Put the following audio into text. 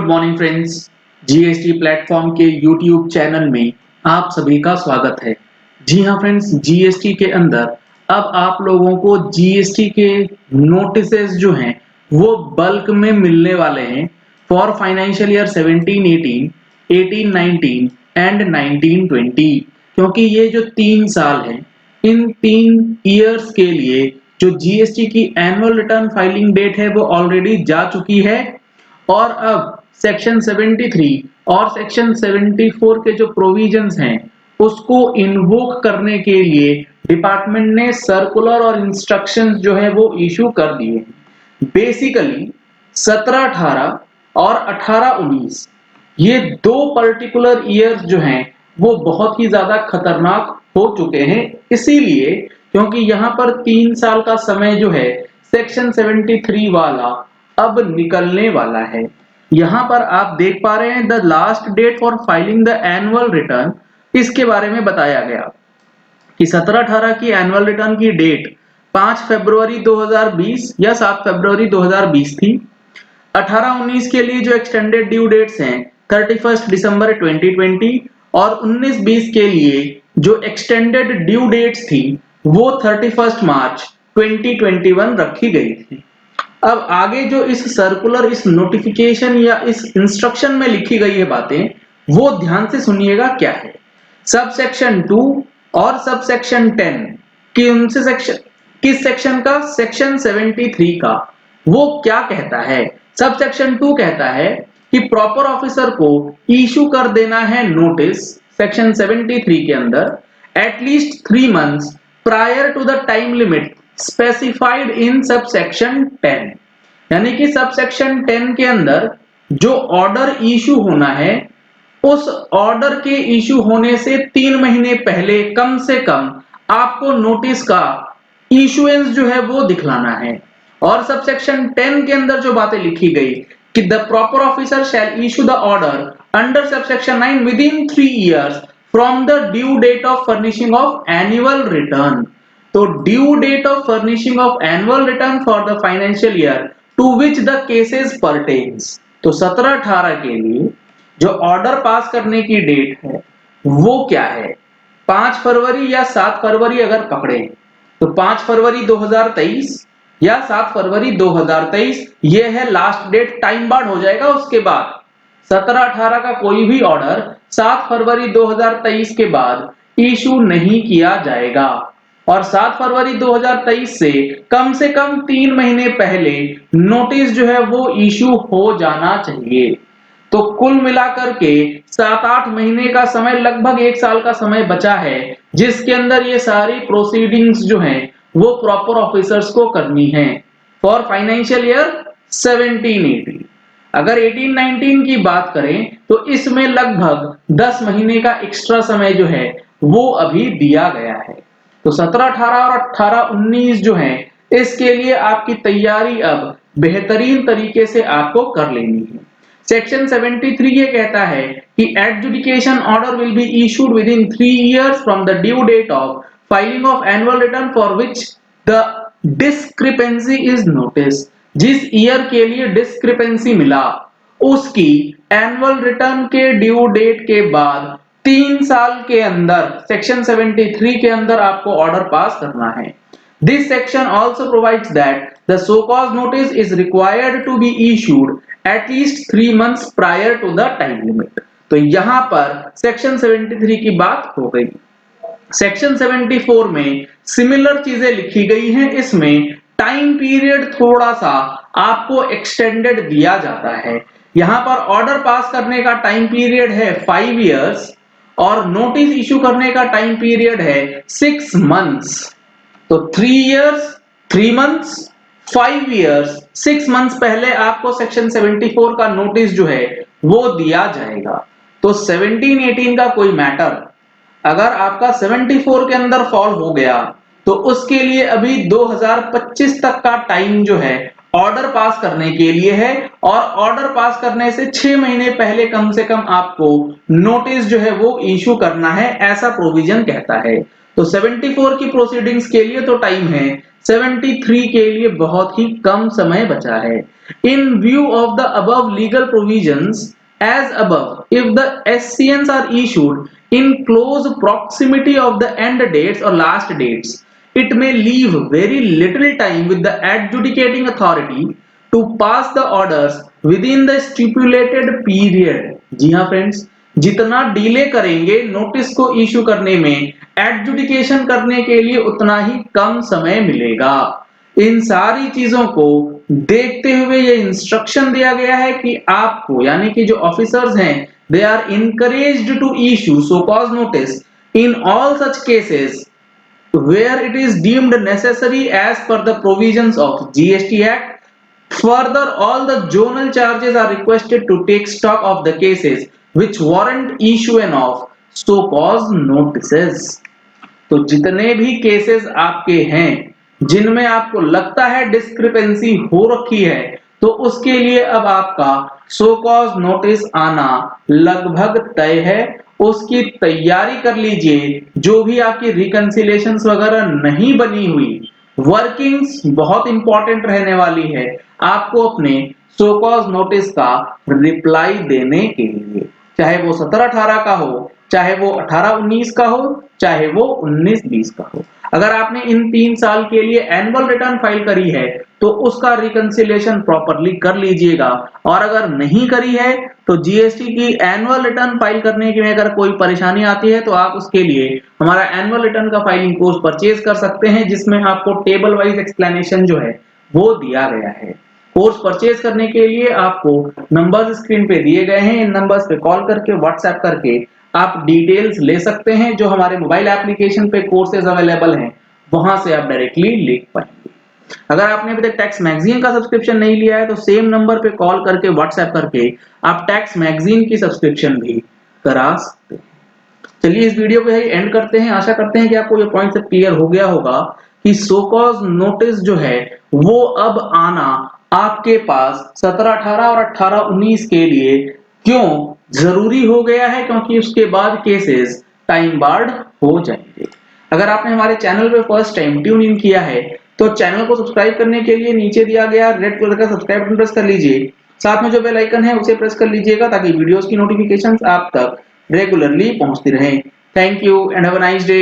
Good morning friends. GST platform के YouTube channel में आप सभी का स्वागत है। जी हाँ फ्रेंड्स, जीएसटी के अंदर अब आप लोगों को जीएसटी के नोटिसेस जो हैं वो बल्क में मिलने वाले हैं फॉर फाइनेंशियल ईयर 17-18, 18-19 एंड 19-20। क्योंकि ये जो 3 साल हैं, इन 3 ईयर्स के लिए जो जीएसटी की एनुअल रिटर्न फाइलिंग डेट है वो ऑलरेडी जा चुकी है और अब सेक्शन 73 और सेक्शन 74 के जो प्रोविजंस हैं उसको इन्वोक करने के लिए डिपार्टमेंट ने सर्कुलर और इंस्ट्रक्शंस जो है वो इशू कर दिए हैं। बेसिकली 17-18 और 18-19 ये दो पर्टिकुलर ईयर्स जो हैं वो बहुत ही ज्यादा खतरनाक हो चुके हैं, इसीलिए क्योंकि यहाँ पर 3 साल का समय जो है सेक्शन 73 वाला अब निकलने वाला है। यहाँ पर आप देख पा रहे हैं the last date for filing the annual return, इसके बारे में बताया गया कि 17-18 की एनुअल रिटर्न की डेट 5 फरवरी 2020 या 7 फरवरी 2020 थी। 18-19 के लिए जो एक्सटेंडेड ड्यू डेट्स हैं 31 दिसंबर 2020 और 19-20 के लिए जो एक्सटेंडेड ड्यू डेट्स थी वो 31 मार्च 2021 रखी गई थी। अब आगे जो इस सर्कुलर, इस नोटिफिकेशन या इस इंस्ट्रक्शन में लिखी गई है बातें वो ध्यान से सुनिएगा क्या है। सब सेक्शन 2 और सब सेक्शन 10 कि उनसे सेक्शन किस सेक्शन का, सेक्शन 73 का, वो क्या कहता है। सब सेक्शन 2 कहता है कि प्रॉपर ऑफिसर को इशू कर देना है नोटिस सेक्शन 73 के अंदर at least 3 months prior to the time limit specified in sub section 10। यानी कि सब सेक्शन 10 के अंदर जो ऑर्डर इशू होना है उस ऑर्डर के इशू होने से 3 महीने पहले कम से कम आपको नोटिस का इशुएंस जो है वो दिखलाना है। और सब सेक्शन 10 के अंदर जो बातें लिखी गई कि the proper officer shall issue the order under sub section 9 within 3 years from the due date of furnishing of annual return. तो due date of furnishing of annual return for the financial year to which the cases pertains. तो 17-18 के लिए जो order pass करने की date है वो क्या है, 5 फरवरी या 7 फरवरी अगर पकड़े तो 5 फरवरी 2023 या 7 फरवरी 2023 ये है लास्ट डेट, टाइम बार्ड हो जाएगा। उसके बाद 17-18 का कोई भी ऑर्डर 7 फरवरी 2023 के बाद इशू नहीं किया जाएगा और 7 फरवरी 2023 से कम 3 महीने पहले नोटिस जो है वो इशू हो जाना चाहिए। तो कुल मिलाकर के 7-8 महीने का समय, लगभग 1 साल का समय बचा है जिसके अंदर ये सारी प्रोसीडिंग्स जो हैं वो प्रॉपर ऑफिसर्स को करनी है फॉर फाइनेंशियल ईयर 17-18। अगर 18-19 की बात करें तो इसमें लगभग 10 महीने का एक्स्ट्रा समय जो है वो अभी दिया गया है। तो 17-18 और 18-19 जो है इसके लिए आपकी तैयारी अब बेहतरीन तरीके से आपको कर लेनी है। सेक्शन 73 ये कहता है कि adjudication order will be issued within 3 years from the due date of filing of annual return for which the discrepancy is notice. जिस ईयर के लिए डिस्क्रिपेंसी मिला उसकी एनुअल रिटर्न के ड्यू डेट के बाद 3 साल के अंदर सेक्शन 73 के अंदर आपको ऑर्डर पास करना है। This section also provides that the so-called notice is required to be issued at least 3 months prior to the time limit। तो यहाँ पर सेक्शन 73 की बात हो गई। सेक्शन 74 में सिमिलर चीजें लिखी गई हैं, इसमें टाइम पीरियड थोड़ा सा आपको एक्सटेंडेड दिया जाता है। यहाँ पर ऑर्डर पास करने का टाइम पीरियड है 5 years और नोटिस इशू करने का टाइम पीरियड है 6 months। तो 3 years 3 months 5 years 6 months पहले आपको सेक्शन 74 का नोटिस जो है वो दिया जाएगा। तो 17-18 का कोई मैटर अगर आपका 74 के अंदर फॉल हो गया तो उसके लिए अभी 2025 तक का टाइम जो है ऑर्डर पास करने के लिए है और ऑर्डर पास करने से 6 महीने पहले कम से कम आपको नोटिस जो है वो इशू करना है, ऐसा प्रोविजन कहता है। तो 74 की प्रोसीडिंग्स के लिए तो टाइम है, 73 के लिए बहुत ही कम समय बचा है। इन view of the above legal provisions as above, if the SCNs are issued in close proximity of the end dates or last dates, it may leave very little time with the adjudicating authority to pass the orders within the stipulated period। जी हाँ friends, जितना delay करेंगे notice को issue करने में, adjudication करने के लिए उतना ही कम समय मिलेगा। इन सारी चीजों को देखते हुए ये इंस्ट्रक्शन दिया गया है कि आपको यानी कि जो ऑफिसर्स हैं they are encouraged to issue show cause notice in all such cases where it is deemed necessary as per the provisions of GST Act. Further, all the zonal charges are requested to take stock of the cases which warrant issuance of so cause notices। तो जितने भी cases आपके हैं जिनमें आपको लगता है discrepancy हो रखी है, तो उसके लिए अब आपका सो कॉज नोटिस आना लगभग तय है। उसकी तैयारी कर लीजिए। जो भी आपकी रिकंसिलेशंस वगैरह नहीं बनी हुई, वर्किंग्स बहुत इंपॉर्टेंट रहने वाली है आपको अपने सो कॉज नोटिस का रिप्लाई देने के लिए, चाहे वो 17-18 का हो, चाहे वो 18-19 का हो, चाहे वो 19-20 का हो। अगर आपने इन 3 साल के लिए एनुअल रिटर्न फाइल करी है तो उसका रिकंसिलेशन प्रॉपर्ली कर लीजिएगा, और अगर नहीं करी है तो जीएसटी की एनुअल रिटर्न फाइल करने में अगर कोई परेशानी आती है तो आप उसके लिए हमारा एनुअल रिटर्न का फाइलिंग कोर्स परचेज कर सकते हैं, जिसमें आपको टेबल वाइज एक्सप्लेनेशन जो है वो दिया गया है। कोर्स परचेज करने के लिए आपको नंबर्स स्क्रीन पे दिए गए हैं, इन नंबर्स पे कॉल करके व्हाट्सएप करके आप डिटेल्स ले सकते हैं। जो हमारे मोबाइल एप्लीकेशन पे कोर्सेज अवेलेबल हैं वहां से आप डायरेक्टली ले पाएंगे। अगर आपने अभी तक टैक्स मैगजीन का सब्सक्रिप्शन नहीं लिया है तो सेम नंबर पे कॉल करके व्हाट्सएप करके आप टैक्स मैगजीन की सब्सक्रिप्शन भी करा सकते हैं। चलिए इस वीडियो को यही एंड करते हैं। आशा करते हैं कि आपको ये पॉइंट सब क्लियर हो गया होगा कि सो कॉज नोटिस जो है वो अब आना आपके पास 17-18 और 18-19 के लिए क्यों जरूरी हो गया है, क्योंकि उसके बाद केसेस टाइम बार्ड हो जाएंगे। अगर आपने हमारे चैनल पे फर्स्ट टाइम ट्यून इन किया है तो चैनल को सब्सक्राइब करने के लिए नीचे दिया गया रेड कलर का सब्सक्राइब बटन प्रेस कर लीजिए। साथ में जो बेल आइकन है उसे प्रेस कर लीजिएगा ताकि वीडियोस की नोटिफिकेशंस आप तक रेगुलरली पहुंचती रहें। Thank you and have a nice day.